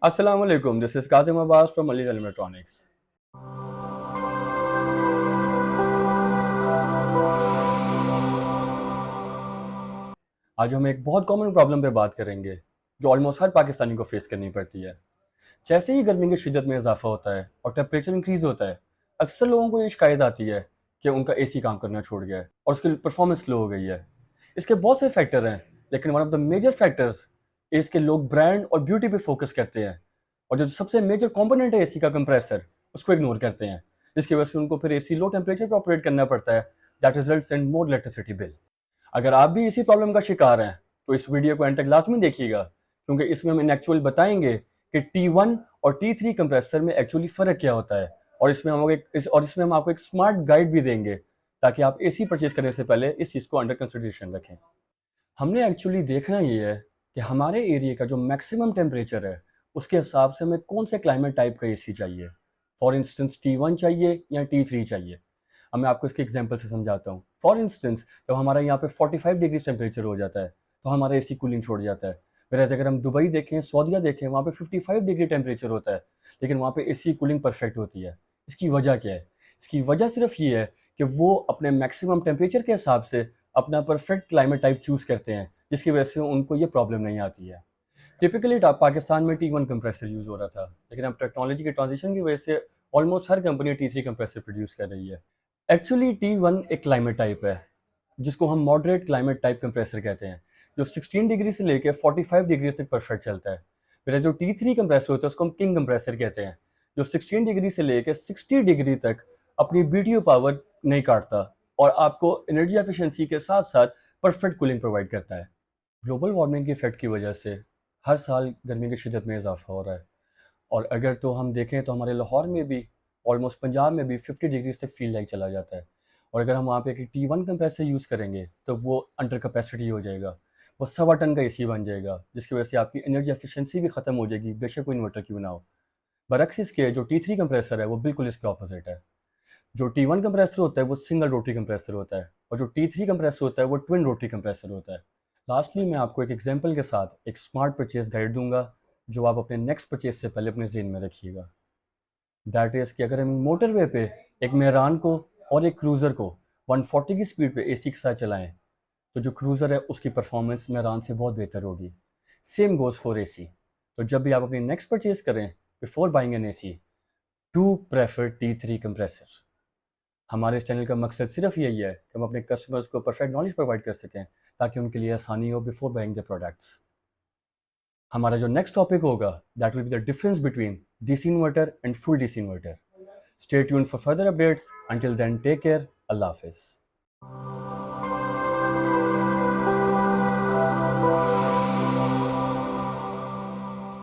Assalamu alaikum. This is Kazim Abbas from Ali's Electronics. आज हम एक बहुत कॉमन प्रॉब्लम पे बात करेंगे जो ऑलमोस्ट हर पाकिस्तानी को फेस करनी पड़ती है। जैसे ही गर्मी की शिद्दत में इजाफा होता है और टेम्परेचर इंक्रीज होता है, अक्सर लोगों को ये शिकायत आती है कि उनका एसी काम करना छोड़ गया है और उसकी परफॉर्मेंस स्लो हो गई है। इसके बहुत से फैक्टर हैं, लेकिन one of the major factors इसके लोग ब्रांड और ब्यूटी पे फोकस करते हैं और जो सबसे मेजर कंपोनेंट है एसी का, कंप्रेसर, उसको इग्नोर करते हैं, जिसकी वजह से उनको फिर एसी लो टेम्परेचर पर ऑपरेट करना पड़ता है। That results in more electricity bill. अगर आप भी इसी प्रॉब्लम का शिकार हैं तो इस वीडियो को एंड तक लाजमी देखिएगा, क्योंकि इसमें हम इन एक्चुअल बताएंगे कि T1 और T3 कंप्रेसर में एक्चुअली फ़र्क क्या होता है, और इसमें हम आपको एक स्मार्ट गाइड भी देंगे ताकि आप एसी परचेज करने से पहले इस चीज़ को अंडर कंसिडरेशन रखें। हमने एक्चुअली देखना ये है कि हमारे एरिया का जो मैक्सिमम टेम्परेचर है उसके हिसाब से हमें कौन से क्लाइमेट टाइप का एसी चाहिए। फॉर इंस्टेंस T1 चाहिए या T3 चाहिए। अब मैं आपको इसके एग्जांपल से समझाता हूँ। फॉर इंस्टेंस जब हमारा यहाँ पे 45 डिग्री टेम्परेचर हो जाता है तो हमारा एसी कूलिंग छोड़ जाता है। वैसे अगर हम दुबई देखें, सऊदीया देखें, वहाँ पे 55 डिग्री टेम्परेचर होता है, लेकिन वहाँ पे एसी कूलिंग परफेक्ट होती है। इसकी वजह क्या है? इसकी वजह सिर्फ ये है कि वो अपने मैक्सिमम टेम्परेचर के हिसाब से अपना परफेक्ट क्लाइमेट टाइप चूज़ करते हैं, जिसकी वजह से उनको ये प्रॉब्लम नहीं आती है। टिपिकली पाकिस्तान में T1 कंप्रेसर यूज़ हो रहा था, लेकिन अब टेक्नोलॉजी के ट्रांजिशन की वजह से ऑलमोस्ट हर कंपनी T3 कंप्रेसर प्रोड्यूस कर रही है। एक्चुअली T1 एक क्लाइमेट टाइप है जिसको हम मॉडरेट क्लाइमेट टाइप कंप्रेसर कहते हैं, जो 16 डिग्री से लेकर 45 डिग्री तक परफेक्ट चलता है। फिर जो T3 कंप्रेसर होता है उसको हम किंग कंप्रेसर कहते हैं, जो 16 डिग्री से लेकर 60 डिग्री तक अपनी BTU पावर नहीं काटता और आपको एनर्जी एफिशिएंसी के साथ साथ परफेक्ट कूलिंग प्रोवाइड करता है। ग्लोबल वार्मिंग के इफेक्ट की वजह से हर साल गर्मी की शिद्दत में इजाफा हो रहा है, और अगर तो हम देखें तो हमारे लाहौर में भी, ऑलमोस्ट पंजाब में भी 50 डिग्री तक फील लाइक चला जाता है। और अगर हम वहाँ पे एक T1 कंप्रेसर यूज़ करेंगे तो वो अंडर कैपेसिटी हो जाएगा, वो 1.25 टन का एसी बन जाएगा, जिसकी वजह से आपकी एनर्जी एफिशिएंसी भी ख़त्म हो जाएगी, बेशक कोई इन्वर्टर क्यों ना हो। बरक्स इसके जो T3 कंप्रेसर है वो बिल्कुल इसके ऑपोजिट है। जो T1 कंप्रेसर होता है वो सिंगल रोटरी कंप्रेसर होता है, और जो T3 कंप्रेसर होता है वो ट्विन रोटरी कंप्रेसर होता है। लास्टली मैं आपको एक एग्जांपल के साथ एक स्मार्ट परचेज गाइड दूंगा जो आप अपने नेक्स्ट परचेज से पहले अपने जेहन में रखिएगा। दैट इज़ कि अगर हम मोटरवे पे एक मेहरान को और एक क्रूज़र को 140 की स्पीड पे एसी के साथ चलाएं, तो जो क्रूज़र है उसकी परफॉर्मेंस मेहरान से बहुत बेहतर होगी। Same goes for AC. तो जब भी आप अपनी नेक्स्ट परचेज करें, before buying an AC, to prefer T3 compressor. हमारे इस चैनल का मकसद सिर्फ यही है कि हम अपने कस्टमर्स को परफेक्ट नॉलेज प्रोवाइड कर सकें ताकि उनके लिए आसानी हो बिफोर बाइंग द प्रोडक्ट्स। हमारा जो नेक्स्ट टॉपिक होगा that will be the difference between DC inverter and full DC inverter. Stay tuned for further updates. Until then take care. अल्लाह हाफिज़।